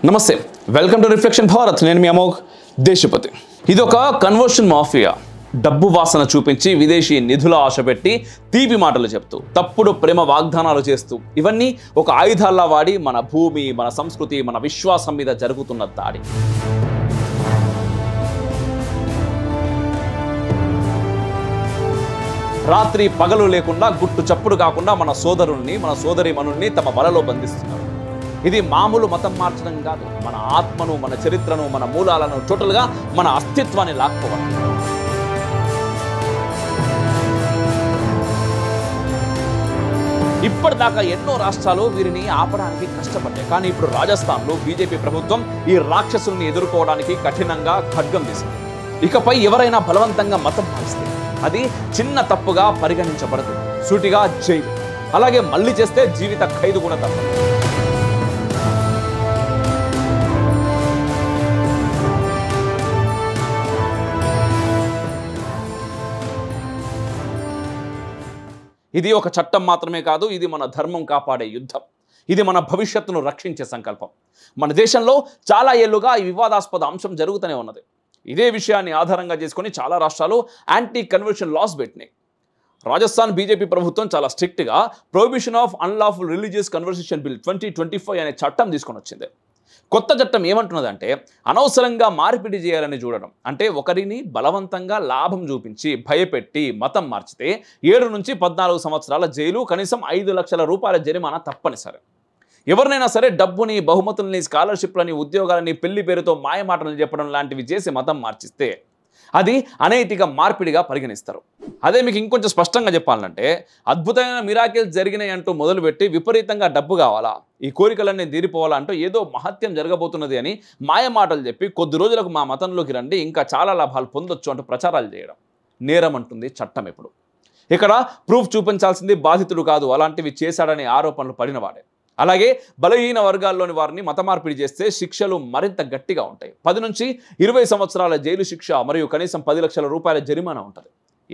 నమస్తే welcome to reflection Bharat నేను మీ అమోఘ్ దేశపతి ఇది ఒక కన్వర్షన్ మాఫియా డబ్బు వాసన చూపించి విదేశీ నిధుల ఆశ పెట్టి తీపి మాటలు చెప్తూ తప్పుడు ప్రేమ వాగ్దానాలు చేస్తూ ఇవన్నీ ఒక ఆయుధాల్లా వాడి మన భూమి మన సంస్కృతి మన విశ్వాసం మీద జరుగుతున్న దాడి రాత్రి పగలు లేకుండా గుట్టు చప్పుడు కాకుండా మన సోదరుల్ని మన సోదరీమణుల్ని తమ వలలో బంధిస్తున్నారు ఇది మామూలు మతం మార్చడం కాదు మన ఆత్మను మన చరిత్రను మన మూలాలను టోటల్గా మన అస్తిత్వాన్ని లాక్కోవాలి ఇప్పటిదాకా ఎన్నో రాష్ట్రాలు వీరిని ఆపడానికి కష్టపడ్డాయి కానీ ఇప్పుడు రాజస్థాన్లో బీజేపీ ప్రభుత్వం ఈ రాక్షసుల్ని ఎదుర్కోవడానికి కఠినంగా ఖడ్గం తీసింది ఇకపై ఎవరైనా బలవంతంగా మతం మారిస్తే అది చిన్న తప్పుగా పరిగణించబడదు సూటిగా జైలు అలాగే మళ్ళీ చేస్తే జీవిత ఖైదు కూడా తప్పదు ఇది ఒక చట్టం మాత్రమే కాదు ఇది మన ధర్మం కాపాడే యుద్ధం ఇది మన భవిష్యత్తును రక్షించే సంకల్పం మన దేశంలో చాలా ఏళ్లుగా ఈ వివాదాస్పద అంశం జరుగుతూనే ఉన్నది ఇదే విషయాన్ని ఆధారంగా చేసుకొని చాలా రాష్ట్రాలు యాంటీ కన్వర్షన్ లాస్ పెట్టినాయి రాజస్థాన్ బీజేపీ ప్రభుత్వం చాలా స్ట్రిక్ట్గా prohibition of unlawful religious conversation bill 2025 అనే చట్టం తీసుకొని వచ్చింది కొత్త చట్టం ఏమంటున్నదంటే అనవసరంగా మార్పిడి చేయాలని చూడడం అంటే ఒకరిని బలవంతంగా లాభం చూపించి భయపెట్టి మతం మార్చితే 7 నుంచి 14 సంవత్సరాల జైలు కనీసం 5 లక్షల రూపాయల జరిమానా తప్పనిసరి ఎవరినైనా సరే డబ్బుని బహుమతుల్ని స్కాలర్షిప్లని ఉద్యోగాలని పెళ్లి పేరుతో మాయమాటలు చెప్పడం లాంటివి చేసి మతం మార్చిస్తే అది అనైతిక మార్పిడిగా పరిగణిస్తారు అదే మీకు ఇంకొంచెం స్పష్టంగా చెప్పాలంటే అద్భుతమైన మిరాకిల్స్ జరిగినాయి అంటూ మొదలుపెట్టి విపరీతంగా డబ్బు కావాలా ఈ కోరికలన్నీ తీరిపోవాలా అంటూ ఏదో మహత్యం జరగబోతున్నది అని మాయమాటలు చెప్పి కొద్ది రోజులకు మా మతంలోకి రండి ఇంకా చాలా లాభాలు పొందొచ్చు అంటూ ప్రచారాలు చేయడం నేరం అంటుంది చట్టం ఇప్పుడు ఇక్కడ ప్రూఫ్ చూపించాల్సింది బాధితుడు కాదు అలాంటివి చేశాడనే ఆరోపణలు పడినవాడే అలాగే బలహీన వర్గాల్లోని వారిని మత మార్పిడి చేస్తే శిక్షలు మరింత గట్టిగా ఉంటాయి 10 నుంచి 20 సంవత్సరాల జైలు శిక్ష మరియు కనీసం 10 లక్షల రూపాయల జరిమానా ఉంటుంది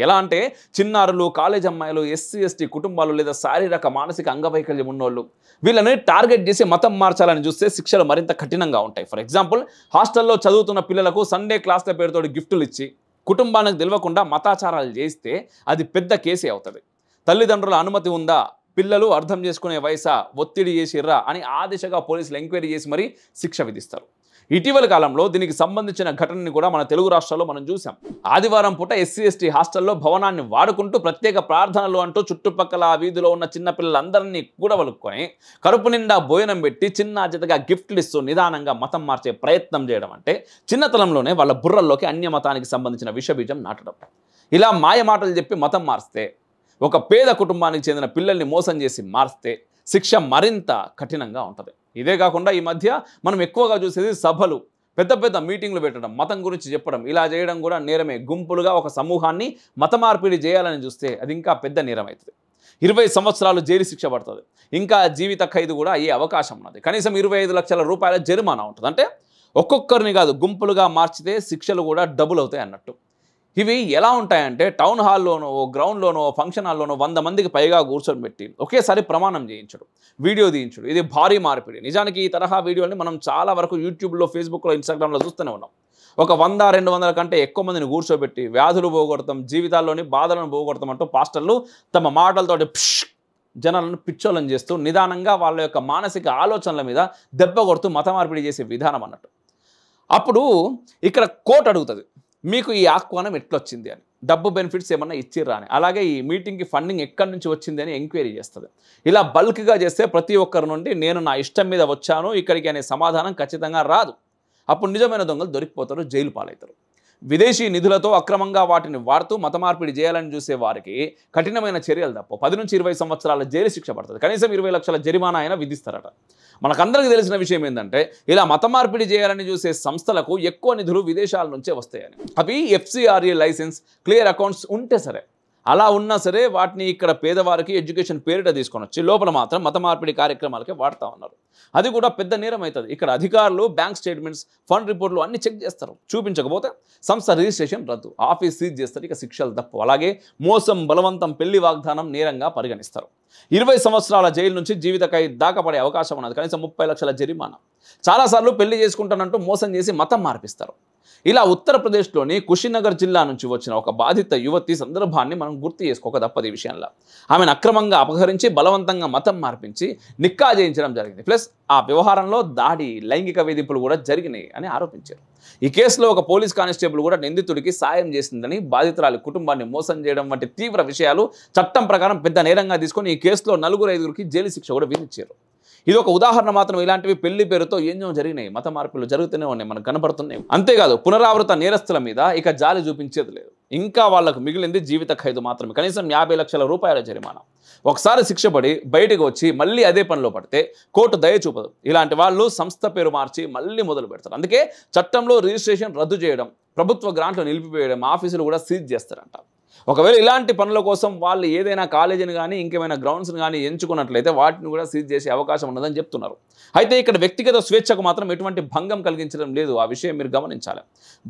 ఎలా అంటే చిన్నారులు కాలేజ్ అమ్మాయిలు ఎస్సీ ఎస్టీ కుటుంబాలు లేదా శారీరక మానసిక అంగవైకల్యం ఉన్నోళ్ళు వీళ్ళని టార్గెట్ చేసి మతం మార్చాలని చూస్తే శిక్షలు మరింత కఠినంగా ఉంటాయి ఫర్ ఎగ్జాంపుల్ హాస్టల్లో చదువుతున్న పిల్లలకు సండే క్లాస్ల పేరుతో గిఫ్టులు ఇచ్చి కుటుంబానికి తెలియకుండా మతాచారాలు చేస్తే అది పెద్ద కేసే అవుతుంది తల్లిదండ్రుల అనుమతి ఉందా పిల్లలు అర్థం చేసుకునే వయసా ఒత్తిడి చేసిర్రా అని ఆ దిశగా పోలీసులు ఎంక్వైరీ చేసి మరీ శిక్ష విధిస్తారు ఇటీవల కాలంలో దీనికి సంబంధించిన ఘటనని కూడా మన తెలుగు రాష్ట్రాల్లో మనం చూసాం ఆదివారం పూట ఎస్సీ ఎస్టీ హాస్టల్లో భవనాన్ని వాడుకుంటూ ప్రత్యేక ప్రార్థనలు అంటూ చుట్టుపక్కల వీధిలో ఉన్న చిన్నపిల్లలందరినీ కూడవలుక్కొని కడుపు నిండా భోజనం పెట్టి చిన్న చితగా గిఫ్ట్లు ఇస్తూ నిదానంగా మతం మార్చే ప్రయత్నం చేయడం అంటే చిన్నతనంలోనే వాళ్ళ బుర్రల్లోకి అన్య మతానికి సంబంధించిన విషబీజం నాటడం ఇలా మాయ మాటలు చెప్పి మతం మారిస్తే ఒక పేద కుటుంబానికి చెందిన పిల్లల్ని మోసం చేసి మారిస్తే శిక్ష మరింత కఠినంగా ఉంటుంది ఇదే కాకుండా ఈ మధ్య మనం ఎక్కువగా చూసేది సభలు పెద్ద పెద్ద మీటింగ్లు పెట్టడం మతం గురించి చెప్పడం ఇలా చేయడం కూడా నేరమే గుంపులుగా ఒక సమూహాన్ని మత మార్పిడి చేయాలని చూస్తే అది ఇంకా పెద్ద నేరం అవుతుంది 20 సంవత్సరాలు జైలు శిక్ష పడుతుంది ఇంకా జీవిత ఖైదు కూడా అయ్యే అవకాశం ఉన్నది కనీసం 25 లక్షల రూపాయల జరిమానా ఉంటుంది అంటే ఒక్కొక్కరిని కాదు గుంపులుగా మార్చితే శిక్షలు కూడా డబుల్ అవుతాయి అన్నట్టు ఇవి ఎలా ఉంటాయంటే టౌన్ హాల్లోనో గ్రౌండ్లోనో ఫంక్షన్ హాల్లోనో 100 మందికి పైగా కూర్చొని పెట్టి ఒకేసారి ప్రమాణం చేయించడం వీడియో తీయించడం ఇది భారీ మార్పిడి నిజానికి ఈ తరహా వీడియోని మనం చాలా వరకు యూట్యూబ్లో ఫేస్బుక్లో ఇన్స్టాగ్రామ్లో చూస్తూనే ఉన్నాం ఒక 100-200 కంటే ఎక్కువ మందిని కూర్చోబెట్టి వ్యాధులు పోగొడతాం జీవితాల్లోని బాధలను పోగొడతాం అంటూ పాస్టర్లు తమ మాటలతోటి జనాలను పిచ్చోళ్ళని చేస్తూ నిదానంగా వాళ్ళ యొక్క మానసిక ఆలోచనల మీద దెబ్బ కొడుతూ మత మార్పిడి చేసే విధానం అన్నట్టు అప్పుడు ఇక్కడ కోర్టు అడుగుతుంది మీకు ఈ ఆహ్వానం ఎట్లొచ్చింది అని డబ్బు బెనిఫిట్స్ ఏమన్నా ఇచ్చిర్రా అని అలాగే ఈ మీటింగ్కి ఫండింగ్ ఎక్కడి నుంచి వచ్చింది అని ఎంక్వైరీ చేస్తుంది ఇలా బల్క్గా చేస్తే ప్రతి ఒక్కరి నుండి నేను నా ఇష్టం మీద వచ్చాను ఇక్కడికి అనే సమాధానం ఖచ్చితంగా రాదు అప్పుడు నిజమైన దొంగలు దొరికిపోతారు జైలు పాలవుతారు విదేశీ నిధులతో అక్రమంగా వాటిని వాడుతూ మత మార్పిడి చేయాలని చూసే వారికి కఠినమైన చర్యలు తప్ప 10 నుంచి 20 సంవత్సరాల జైలు శిక్ష పడుతుంది కనీసం 20 లక్షల జరిమానా అయినా విధిస్తారట మనకందరికీ తెలిసిన విషయం ఏంటంటే ఇలా మత మార్పిడి చేయాలని చూసే సంస్థలకు ఎక్కువ నిధులు విదేశాల నుంచే వస్తాయని అవి FCRA లైసెన్స్ క్లియర్ అకౌంట్స్ ఉంటే సరే అలా ఉన్నా సరే వాటిని ఇక్కడ పేదవారికి ఎడ్యుకేషన్ పేరిట తీసుకొని వచ్చి లోపల మాత్రం మత మార్పిడి కార్యక్రమాలకే వాడుతూ ఉన్నారు. అది కూడా పెద్ద నేరం అవుతుంది. ఇక్కడ అధికారులు బ్యాంక్ స్టేట్మెంట్స్, ఫండ్ రిపోర్ట్లు అన్ని చెక్ చేస్తారు. చూపించకపోతే సంస్థ రిజిస్ట్రేషన్ రద్దు, ఆఫీస్ సీజ్ చేస్తారు. ఇక శిక్షలు తప్పు. అలాగే మోసం, బలవంతం, పెళ్లి వాగ్దానం నేరంగా పరిగణిస్తారు. 20 సంవత్సరాల జైలు నుంచి జీవిత ఖైదు దాకా పడే అవకాశం ఉన్నది. కనీసం 30 లక్షల జరిమానా. చాలాసార్లు పెళ్లి చేసుకుంటానంటూ మోసం చేసి మతం మార్పిస్తారు. ఇలా ఉత్తరప్రదేశ్లోని కుషినగర్ జిల్లా నుంచి వచ్చిన ఒక బాధిత యువతి సందర్భాన్ని మనం గుర్తు చేసుకోక తప్పదు. ఈ విషయంలో ఆమెను అక్రమంగా అపహరించి బలవంతంగా మతం మార్పించి నిక్కా చేయించడం జరిగింది. ప్లస్ ఆ వ్యవహారంలో దాడి, లైంగిక వేధింపులు కూడా జరిగినాయి అని ఆరోపించారు. ఈ కేసులో ఒక పోలీస్ కానిస్టేబుల్ కూడా నిందితుడికి సాయం చేసిందని, బాధితురాలి కుటుంబాన్ని మోసం చేయడం వంటి తీవ్ర విషయాలు చట్టం ప్రకారం పెద్ద నేరంగా తీసుకొని ఈ కేసులో 4-5 జైలు శిక్ష కూడా విధించారు. ఇది ఒక ఉదాహరణ మాత్రం. ఇలాంటివి పెళ్లి పేరుతో ఎన్నో జరిగినాయి, మత మార్పులు జరుగుతూనే ఉన్నాయి, మనకు కనబడుతున్నాయి. అంతేకాదు పునరావృత నేరస్తుల మీద ఇక జాలి చూపించేది లేదు. ఇంకా వాళ్లకు మిగిలింది జీవిత ఖైదు మాత్రమే. కనీసం 50 లక్షల రూపాయల జరిమానా. ఒకసారి శిక్ష పడి బయటకు వచ్చి మళ్ళీ అదే పనిలో పడితే కోర్టు దయ చూపదు. ఇలాంటి వాళ్ళు సంస్థ పేరు మార్చి మళ్ళీ మొదలు పెడతారు. అందుకే చట్టంలో రిజిస్ట్రేషన్ రద్దు చేయడం, ప్రభుత్వ గ్రాంట్లు నిలిపివేయడం, ఆఫీసులు కూడా సీజ్ చేస్తారంట. ఒకవేళ ఇలాంటి పనుల కోసం వాళ్ళు ఏదైనా కాలేజీని కానీ ఇంకేమైనా గ్రౌండ్స్ని కానీ ఎంచుకున్నట్లయితే వాటిని కూడా సీజ్ చేసే అవకాశం ఉన్నదని చెప్తున్నారు. అయితే ఇక్కడ వ్యక్తిగత స్వేచ్ఛకు మాత్రం ఎటువంటి భంగం కలిగించడం లేదు. ఆ విషయం మీరు గమనించాలి.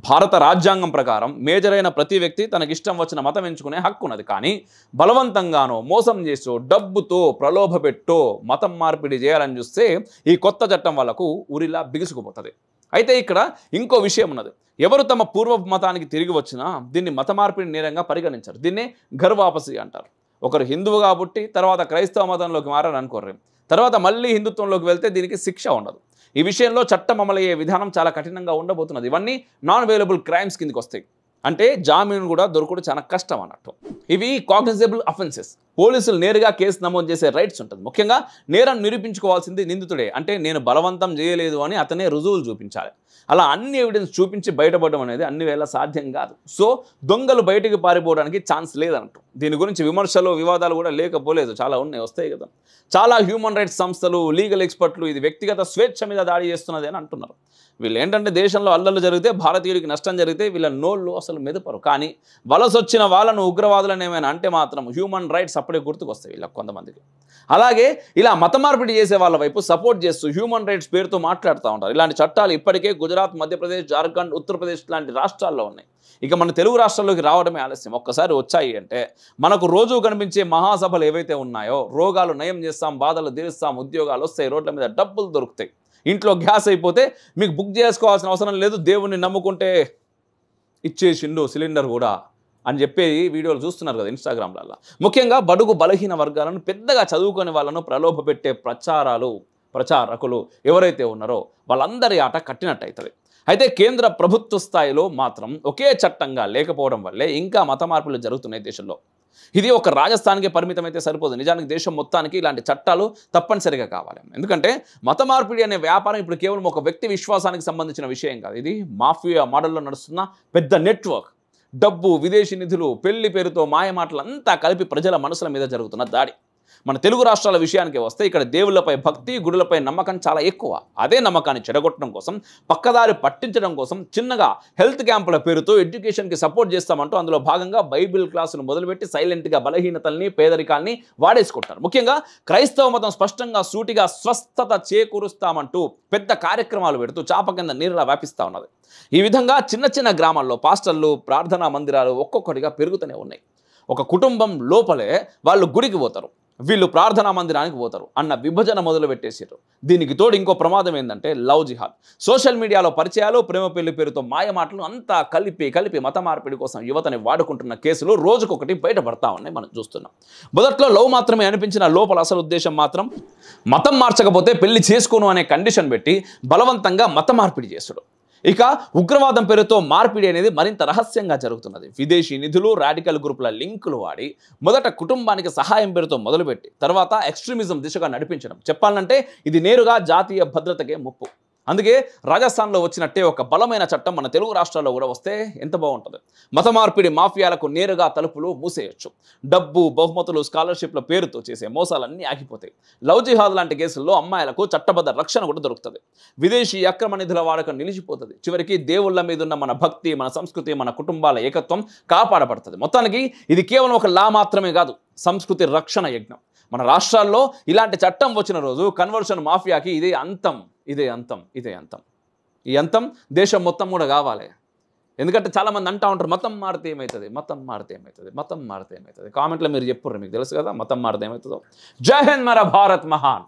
భారత రాజ్యాంగం ప్రకారం మేజర్ అయిన ప్రతి వ్యక్తి తనకిష్టం వచ్చిన మతం ఎంచుకునే హక్కు ఉన్నది. కానీ బలవంతంగానో, మోసం చేసో, డబ్బుతో ప్రలోభపెట్టో మతం మార్పిడి చేయాలని చూస్తే ఈ కొత్త చట్టం వాళ్ళకు ఉరిలా బిగుసుకుపోతుంది. అయితే ఇక్కడ ఇంకో విషయం ఉన్నది. ఎవరు తమ పూర్వ మతానికి తిరిగి వచ్చినా దీన్ని మత మార్పిడి నేరంగా పరిగణించారు. దీన్నే ఘర్ వాపసి అంటారు. ఒకరు హిందువుగా పుట్టి తర్వాత క్రైస్తవ మతంలోకి మారని అనుకోర్రు, తర్వాత మళ్ళీ హిందుత్వంలోకి వెళ్తే దీనికి శిక్ష ఉండదు. ఈ విషయంలో చట్టం అమలయ్యే విధానం చాలా కఠినంగా ఉండబోతున్నది. ఇవన్నీ నాన్ అవైలబుల్ క్రైమ్స్ కిందకి వస్తాయి. అంటే జామీను కూడా దొరకడం చాలా కష్టం అన్నట్టు. ఇవి కాగ్నిజబుల్ అఫెన్సెస్. పోలీసులు నేరుగా కేసు నమోదు చేసే రైట్స్ ఉంటుంది. ముఖ్యంగా నేరం నిరూపించుకోవాల్సింది నిందితుడే. అంటే నేను బలవంతం చేయలేదు అని అతనే రుజువులు చూపించాలి. అలా అన్ని ఎవిడెన్స్ చూపించి బయటపడడం అనేది అన్ని వేళ సాధ్యం కాదు. సో దొంగలు బయటికి పారిపోవడానికి ఛాన్స్ లేదన్నట్టు. దీని గురించి విమర్శలు, వివాదాలు కూడా లేకపోలేదు, చాలా ఉన్నాయి, వస్తాయి కదా. చాలా హ్యూమన్ రైట్స్ సంస్థలు, లీగల్ ఎక్స్పర్ట్లు ఇది వ్యక్తిగత స్వేచ్ఛ మీద దాడి చేస్తున్నది అని అంటున్నారు. వీళ్ళు ఏంటంటే దేశంలో అల్లర్లు జరిగితే, భారతీయుడికి నష్టం జరిగితే వీళ్ళ నోళ్ళు అసలు మెదపరు. కానీ వలసొచ్చిన వాళ్ళను ఉగ్రవాదులను ఏమైనా అంటే మాత్రం హ్యూమన్ రైట్స్ అప్పుడే గుర్తుకొస్తాయి వీళ్ళకి కొంతమందికి. అలాగే ఇలా మత మార్పిడి చేసే వాళ్ళ వైపు సపోర్ట్ చేస్తూ హ్యూమన్ రైట్స్ పేరుతో మాట్లాడుతూ ఉంటారు. ఇలాంటి చట్టాలు ఇప్పటికే గుజరాత్, మధ్యప్రదేశ్, జార్ఖండ్, ఉత్తరప్రదేశ్ లాంటి రాష్ట్రాల్లో ఉన్నాయి. ఇక మన తెలుగు రాష్ట్రాల్లోకి రావడమే ఆలస్యం. ఒక్కసారి వచ్చాయి అంటే మనకు రోజు కనిపించే మహాసభలు ఏవైతే ఉన్నాయో, రోగాలు నయం చేస్తాం, బాధలు తీరుస్తాం, ఉద్యోగాలు వస్తాయి, రోడ్ల మీద డబ్బులు దొరుకుతాయి, ఇంట్లో గ్యాస్ అయిపోతే మీకు బుక్ చేసుకోవాల్సిన అవసరం లేదు, దేవుణ్ణి నమ్ముకుంటే ఇచ్చేసిండు సిలిండర్ కూడా అని చెప్పి వీడియోలు చూస్తున్నారు కదా ఇన్స్టాగ్రామ్లలో. ముఖ్యంగా బడుగు బలహీన వర్గాలను, పెద్దగా చదువుకొని వాళ్ళను ప్రలోభ పెట్టే ప్రచారకులు ఎవరైతే ఉన్నారో వాళ్ళందరి ఆట కట్టినట్టు అవుతుంది. అయితే కేంద్ర ప్రభుత్వ స్థాయిలో మాత్రం ఒకే చట్టంగా లేకపోవడం వల్లే ఇంకా మత మార్పులు జరుగుతున్నాయి దేశంలో. ఇది ఒక రాజస్థాన్కి పరిమితం అయితే సరిపోదు. నిజానికి దేశం మొత్తానికి ఇలాంటి చట్టాలు తప్పనిసరిగా కావాలి. ఎందుకంటే మత మార్పిడి అనే వ్యాపారం ఇప్పుడు కేవలం ఒక వ్యక్తి విశ్వాసానికి సంబంధించిన విషయం కాదు. ఇది మాఫియా మోడల్లో నడుస్తున్న పెద్ద నెట్వర్క్. డబ్బు, విదేశీ నిధులు, పెళ్లి పేరుతో మాయమాటలు అంతా కలిపి ప్రజల మనసుల మీద జరుగుతున్న దాడి. మన తెలుగు రాష్ట్రాల విషయానికి వస్తే ఇక్కడ దేవుళ్లపై భక్తి, గుడులపై నమ్మకం చాలా ఎక్కువ. అదే నమ్మకాన్ని చెడగొట్టడం కోసం, పక్కదారి పట్టించడం కోసం చిన్నగా హెల్త్ క్యాంపుల పేరుతో ఎడ్యుకేషన్కి సపోర్ట్ చేస్తామంటూ అందులో భాగంగా బైబిల్ క్లాసులు మొదలుపెట్టి సైలెంట్గా బలహీనతల్ని, పేదరికాల్ని వాడేసుకుంటారు. ముఖ్యంగా క్రైస్తవ మతం స్పష్టంగా సూటిగా స్వస్థత చేకూరుస్తామంటూ పెద్ద కార్యక్రమాలు పెడుతూ చాప కింద నీరులా వ్యాపిస్తూ ఉన్నది. ఈ విధంగా చిన్న చిన్న గ్రామాల్లో పాస్టర్లు, ప్రార్థనా మందిరాలు ఒక్కొక్కటిగా పెరుగుతూనే ఉన్నాయి. ఒక కుటుంబం లోపలే వాళ్ళు గుడికి పోతారు, వీళ్ళు ప్రార్థనా మందిరానికి పోతారు అన్న విభజన మొదలు పెట్టేసారు. దీనికి తోడు ఇంకో ప్రమాదం ఏంటంటే లవ్ జిహాద్. సోషల్ మీడియాలో పరిచయాలు, ప్రేమ పెళ్లి పేరుతో మాయమాటలు అంతా కలిపి మత మార్పిడి కోసం యువతని వాడుకుంటున్న కేసులు రోజుకొకటి బయటపడతా ఉన్నాయి, మనం చూస్తున్నాం. మొదట్లో లవ్ మాత్రమే అనిపించిన లోపల అసలు ఉద్దేశం మాత్రం మతం మార్చకపోతే పెళ్లి చేసుకోను అనే కండిషన్ పెట్టి బలవంతంగా మత మార్పిడి చేసుడు. ఇక ఉగ్రవాదం పేరుతో మార్పిడి అనేది మరింత రహస్యంగా జరుగుతున్నది. విదేశీ నిధులు, రాడికల్ గ్రూపుల లింకులు వాడి మొదట కుటుంబానికి సహాయం పేరుతో మొదలుపెట్టి తర్వాత ఎక్స్ట్రీమిజం దిశగా నడిపించడం. చెప్పాలంటే ఇది నేరుగా జాతీయ భద్రతకే ముప్పు. అందుకే రాజస్థాన్లో వచ్చినట్టే ఒక బలమైన చట్టం మన తెలుగు రాష్ట్రాల్లో కూడా వస్తే ఎంత బాగుంటుంది. మత మార్పిడి మాఫియాలకు నేరుగా తలుపులు మూసేయచ్చు. డబ్బు, బహుమతులు, స్కాలర్షిప్ల పేరుతో చేసే మోసాలన్నీ ఆగిపోతాయి. లవ్ జిహాద్ లాంటి కేసుల్లో అమ్మాయిలకు చట్టబద్ధ రక్షణ కూడా దొరుకుతుంది. విదేశీ అక్రమ నిధుల వాడకం నిలిచిపోతుంది. చివరికి దేవుళ్ళ మీద ఉన్న మన భక్తి, మన సంస్కృతి, మన కుటుంబాల ఏకత్వం కాపాడబడుతుంది. మొత్తానికి ఇది కేవలం ఒక లా మాత్రమే కాదు, సంస్కృతి రక్షణ యజ్ఞం. మన రాష్ట్రాల్లో ఇలాంటి చట్టం వచ్చిన రోజు కన్వర్షన్ మాఫియాకి ఇదే అంతం. ఈ అంతం దేశం మొత్తం కూడా కావాలి. ఎందుకంటే చాలామంది అంటూ ఉంటారు, మతం మారితే ఏమవుతుంది. కామెంట్లో మీరు చెప్పుర్రు, మీకు తెలుసు కదా మతం మారితే ఏమవుతుందో. జై హింద్, మరా భారత్ మహాన్.